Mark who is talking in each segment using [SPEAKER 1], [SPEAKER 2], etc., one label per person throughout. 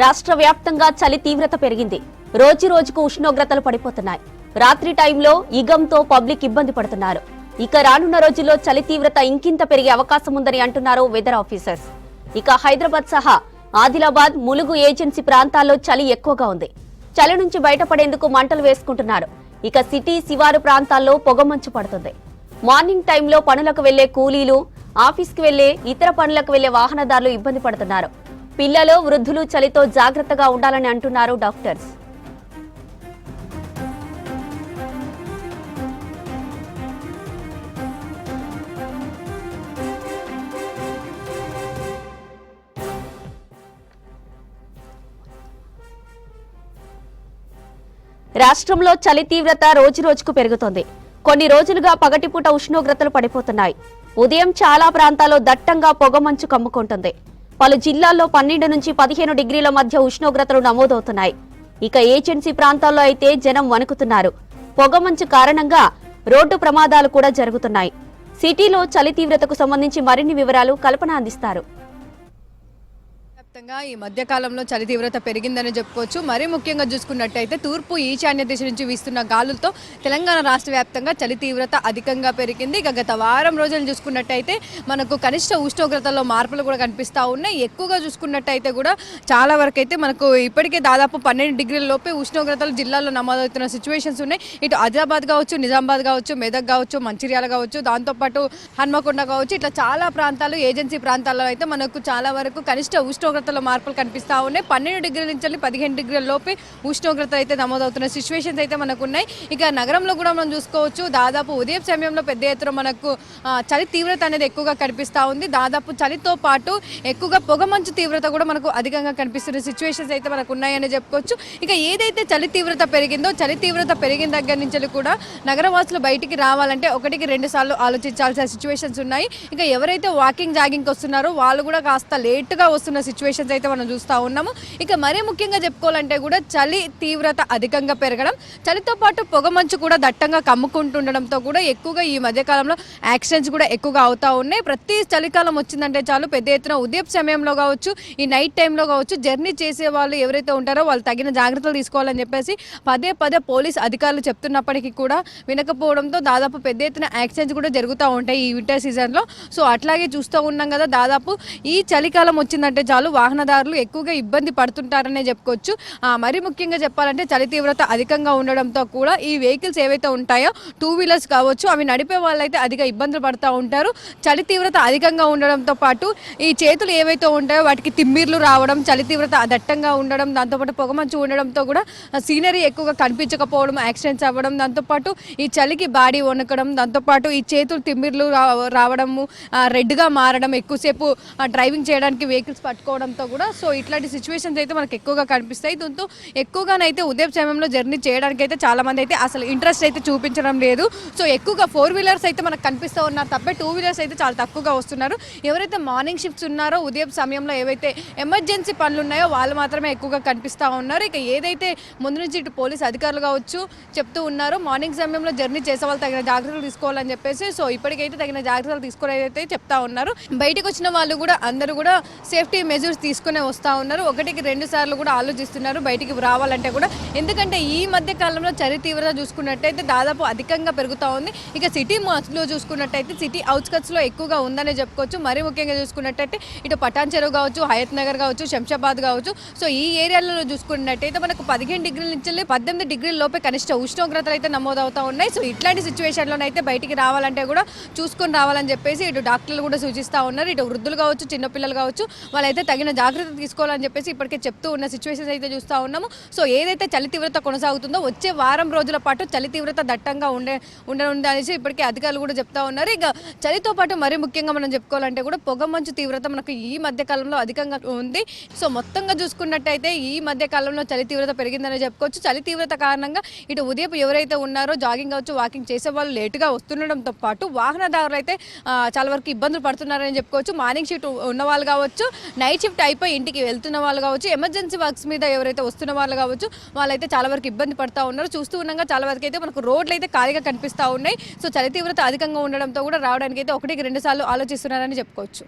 [SPEAKER 1] రాష్ట్ర వ్యాప్తంగా చలి తీవ్రత పెరిగింది. రోజు రోజుకు ఉష్ణోగ్రతలు పడిపోతున్నాయి. రాత్రి టైంలో ఇగంతో పబ్లిక్ ఇబ్బంది పడుతున్నారు. ఇక రానున్న రోజుల్లో చలి తీవ్రత ఇంకింత పెరిగే అవకాశం ఉందని అంటున్నారు వెదర్ ఆఫీసర్స్. ఇక హైదరాబాద్ సహా ఆదిలాబాద్, ములుగు ఏజెన్సీ ప్రాంతాల్లో చలి ఎక్కువగా ఉంది. చలి నుంచి బయటపడేందుకు మంటలు వేసుకుంటున్నారు. ఇక సిటీ శివారు ప్రాంతాల్లో పొగమంచు పడుతుంది. మార్నింగ్ టైంలో పనులకు వెళ్లే కూలీలు, ఆఫీస్కి వెళ్లే ఇతర పనులకు వెళ్లే వాహనదారులు ఇబ్బంది పడుతున్నారు. పిల్లలు, వృద్ధులు చలితో జాగ్రత్తగా ఉండాలని అంటున్నారు డాక్టర్స్. రాష్ట్రంలో చలి తీవ్రత రోజురోజుకు పెరుగుతోంది. కొన్ని రోజులుగా పగటిపూట ఉష్ణోగ్రతలు పడిపోతున్నాయి. ఉదయం చాలా ప్రాంతాల్లో దట్టంగా పొగమంచు కమ్ముకుంటుంది. పలు జిల్లాల్లో 12 నుంచి 15 డిగ్రీల మధ్య ఉష్ణోగ్రతలు నమోదవుతున్నాయి. ఇక ఏజెన్సీ ప్రాంతాల్లో అయితే జనం వణుకుతున్నారు. పొగమంచు కారణంగా రోడ్డు ప్రమాదాలు కూడా జరుగుతున్నాయి. సిటీలో చలి తీవ్రతకు సంబంధించి మరిన్ని వివరాలు కల్పన అందిస్తారు.
[SPEAKER 2] ఈ మధ్య కాలంలో చలి తీవ్రత పెరిగిందని చెప్పుకోవచ్చు. మరీ ముఖ్యంగా చూసుకున్నట్టయితే తూర్పు ఈశాన్య దిశ నుంచి వీస్తున్న గాలులతో తెలంగాణ రాష్ట్ర వ్యాప్తంగా చలి తీవ్రత అధికంగా పెరిగింది. ఇక గత వారం రోజులు చూసుకున్నట్టయితే మనకు కనిష్ట ఉష్ణోగ్రతల్లో మార్పులు కూడా కనిపిస్తూ ఉన్నాయి. ఎక్కువగా చూసుకున్నట్టయితే కూడా చాలా వరకు అయితే మనకు ఇప్పటికే దాదాపు 12 డిగ్రీల లోపే ఉష్ణోగ్రతలు జిల్లాల్లో నమోదవుతున్న సిచ్యువేషన్స్ ఉన్నాయి. ఇటు ఆదిలాబాద్ కావచ్చు, నిజామాబాద్ కావచ్చు, మెదక్ కావచ్చు, మంచిర్యాల కావచ్చు, దాంతోపాటు హన్మకొండ కావచ్చు, ఇట్లా చాలా ప్రాంతాలు ఏజెన్సీ ప్రాంతాల్లో అయితే మనకు చాలా వరకు కనిష్ట ఉష్ణోగ్రత మార్పులు కనిపిస్తా ఉన్నాయి. 12 డిగ్రీల నుంచి 15 డిగ్రీల లోపే ఉష్ణోగ్రత అయితే నమోదవుతున్న సిచ్యువేషన్స్ అయితే మనకు ఉన్నాయి. ఇక నగరంలో కూడా మనం చూసుకోవచ్చు, దాదాపు ఉదయం సమయంలో పెద్ద ఎత్తున మనకు చలి తీవ్రత అనేది ఎక్కువగా కనిపిస్తూ ఉంది. దాదాపు చలితో పాటు ఎక్కువగా పొగమంచు తీవ్రత కూడా మనకు అధికంగా కనిపిస్తున్న సిచ్యువేషన్స్ అయితే మనకు ఉన్నాయని చెప్పుకోవచ్చు. ఇక ఏదైతే చలి తీవ్రత పెరిగిందో, చలి తీవ్రత పెరిగిన దగ్గర నుంచి కూడా నగరవాసులు బయటికి రావాలంటే 1-2 సార్లు ఆలోచించాల్సిన సిచ్యువేషన్స్ ఉన్నాయి. ఇక ఎవరైతే వాకింగ్, జాగింగ్కి వస్తున్నారో వాళ్ళు కూడా కాస్త లేట్గా వస్తున్న సిచ్యువేషన్స్ అయితే మనం చూస్తూ ఉన్నాము. ఇక మరీ ముఖ్యంగా చెప్పుకోవాలంటే కూడా చలి తీవ్రత అధికంగా పెరగడం, చలితో పాటు పొగమంచు కూడా దట్టంగా కమ్ముకుంటుండడంతో కూడా ఎక్కువగా ఈ మధ్యకాలంలో యాక్సిడెంట్స్ కూడా ఎక్కువగా అవుతూ ఉన్నాయి. ప్రతి చలికాలం వచ్చిందంటే చాలు పెద్ద ఎత్తున ఉదయం సమయంలో కావచ్చు, ఈ నైట్ టైంలో కావచ్చు, జర్నీ చేసే వాళ్ళు ఎవరైతే ఉంటారో వాళ్ళు తగిన జాగ్రత్తలు తీసుకోవాలని చెప్పేసి పదే పోలీస్ అధికారులు చెప్తున్నప్పటికీ కూడా వినకపోవడంతో దాదాపు పెద్ద ఎత్తున యాక్సిడెంట్స్ కూడా జరుగుతూ ఉంటాయి ఈ వింటర్ సీజన్లో. సో అట్లాగే చూస్తూ ఉన్నాం కదా, దాదాపు ఈ చలికాలం వచ్చిందంటే చాలు వాహనదారులు ఎక్కువగా ఇబ్బంది పడుతుంటారనే చెప్పుకోవచ్చు. మరీ ముఖ్యంగా చెప్పాలంటే చలి తీవ్రత అధికంగా ఉండడంతో కూడా ఈ వెహికల్స్ ఏవైతే ఉంటాయో, 2 వీలర్స్ కావచ్చు, అవి నడిపే వాళ్ళైతే అధిక ఇబ్బందులు పడుతూ ఉంటారు. చలి తీవ్రత అధికంగా ఉండడంతో పాటు ఈ చేతులు ఏవైతే ఉంటాయో వాటికి తిమ్మిర్లు రావడం, చలి తీవ్రత దట్టంగా ఉండడం, దాంతోపాటు పొగమంచు ఉండడంతో కూడా సీనరీ ఎక్కువగా కనిపించకపోవడం, యాక్సిడెంట్స్ అవ్వడం, దాంతోపాటు ఈ చలికి బాడీ వణకడం, దాంతోపాటు ఈ చేతులు తిమ్మిర్లు రావడము, రెడ్గా మారడం, ఎక్కువసేపు డ్రైవింగ్ చేయడానికి వెహికల్స్ పట్టుకోవడంతో కూడా సో ఇట్లాంటి సిచ్యువేషన్స్ అయితే మనకు ఎక్కువగా కనిపిస్తాయి. దీంతో ఎక్కువగానైతే ఉదయం సమయంలో జర్నీ చేయడానికి అయితే చాలా మంది అయితే అసలు ఇంట్రెస్ట్ అయితే చూపించడం లేదు. సో ఎక్కువగా 4 వీలర్స్ అయితే మనకు కనిపిస్తూ ఉన్నారు తప్పే 2 వీలర్స్ అయితే చాలా తక్కువగా వస్తున్నారు. ఎవరైతే మార్నింగ్ షిఫ్ట్స్ ఉన్నారో, ఉదయం సమయంలో ఏవైతే ఎమర్జెన్సీ పనులు ఉన్నాయో వాళ్ళు మాత్రమే ఎక్కువగా కనిపిస్తూ ఉన్నారు. ఇక ఏదైతే ముందు నుంచి ఇటు పోలీస్ అధికారులు కావచ్చు చెప్తూ ఉన్నారో, మార్నింగ్ సమయంలో జర్నీ చేసే వాళ్ళు తగిన జాగ్రత్తలు తీసుకోవాలని చెప్పేసి సో ఇప్పటికైతే తగిన జాగ్రత్తలు తీసుకోవాలైతే చెప్తా ఉన్నారు. బయటకు వచ్చిన వాళ్ళు కూడా అందరూ కూడా సేఫ్టీ మెజర్స్ తీసుకునే వస్తూ ఉన్నారు. 1-2 సార్లు కూడా ఆలోచిస్తున్నారు బయటికి రావాలంటే కూడా. ఎందుకంటే ఈ మధ్య కాలంలో చలి తీవ్రత చూసుకున్నట్టయితే దాదాపు అధికంగా పెరుగుతూ ఉంది. ఇక సిటీ లో చూసుకున్నట్టయితే సిటీ అవుట్స్కట్స్లో ఎక్కువగా ఉందనే చెప్పుకోవచ్చు. మరీ ముఖ్యంగా చూసుకున్నట్టయితే ఇటు పటాన్ చెరువు కావచ్చు, హయత్ నగర్ కావచ్చు, శంషాబాద్ కావచ్చు, సో ఈ ఏరియాలలో చూసుకున్నట్టయితే మనకు 15 డిగ్రీల నుంచి 18 డిగ్రీల లోపే కనిష్ట ఉష్ణోగ్రతలు అయితే నమోదవుతూ ఉన్నాయి. సో ఇట్లాంటి సిచ్యువేషన్లోనైతే బయటికి రావాలంటే కూడా చూసుకొని రావాలని చెప్పేసి ఇటు డాక్టర్లు కూడా సూచిస్తూ ఉన్నారు. ఇటు వృద్ధులు కావచ్చు, చిన్నపిల్లలు కావచ్చు, వాళ్ళైతే తగిన జాగ్రత్త తీసుకోవాలని చెప్పేసి ఇప్పటికే చెప్తూ ఉన్న సిచ్యువేషన్స్ అయితే చూస్తూ ఉన్నాము. సో ఏదైతే చలి తీవ్రత కొనసాగుతుందో వచ్చే వారం రోజుల పాటు చలి తీవ్రత దట్టంగా ఉండనేసి ఇప్పటికే అధికారులు కూడా చెప్తా ఉన్నారు. ఇక చలితో పాటు మరీ ముఖ్యంగా మనం చెప్పుకోవాలంటే కూడా పొగమంచు తీవ్రత మనకు ఈ మధ్య కాలంలో అధికంగా ఉంది. సో మొత్తంగా చూసుకున్నట్టయితే ఈ మధ్య కాలంలో చలి తీవ్రత పెరిగిందని చెప్పుకోవచ్చు. చలి తీవ్రత కారణంగా ఇటు ఉదయం ఎవరైతే ఉన్నారో జాగింగ్ కావచ్చు, వాకింగ్ చేసే వాళ్ళు లేటుగా వస్తుండడంతో పాటు వాహనదారులు అయితే చాలా వరకు ఇబ్బందులు పడుతున్నారని చెప్పుకోవచ్చు. మార్నింగ్ షిఫ్ట్ ఉన్న వాళ్ళు కావచ్చు, నైట్ షిఫ్ట్ అయిపోయి ఇంటికి వెళ్తున్న వాళ్ళు కావచ్చు, ఎమర్జెన్సీ వర్క్స్ మీద ఎవరైతే వస్తున్న వాళ్ళు కావచ్చు, వాళ్ళైతే చాలా వరకు ఇబ్బంది పడుతూ ఉన్నారు. చూస్తూ ఉన్నాగా చాలా వరకు అయితే మనకు రోడ్లు అయితే ఖాళీగా కనిపిస్తూ ఉన్నాయి. సో చలి తీవ్రత అధికంగా ఉండడంతో కూడా రావడానికి అయితే 1-2 సార్లు ఆలోచిస్తున్నారని చెప్పుకోవచ్చు.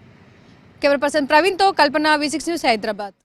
[SPEAKER 2] కెమెరా పర్సన్ ప్రవీణ్తో కల్పన, V6 న్యూస్, హైదరాబాద్.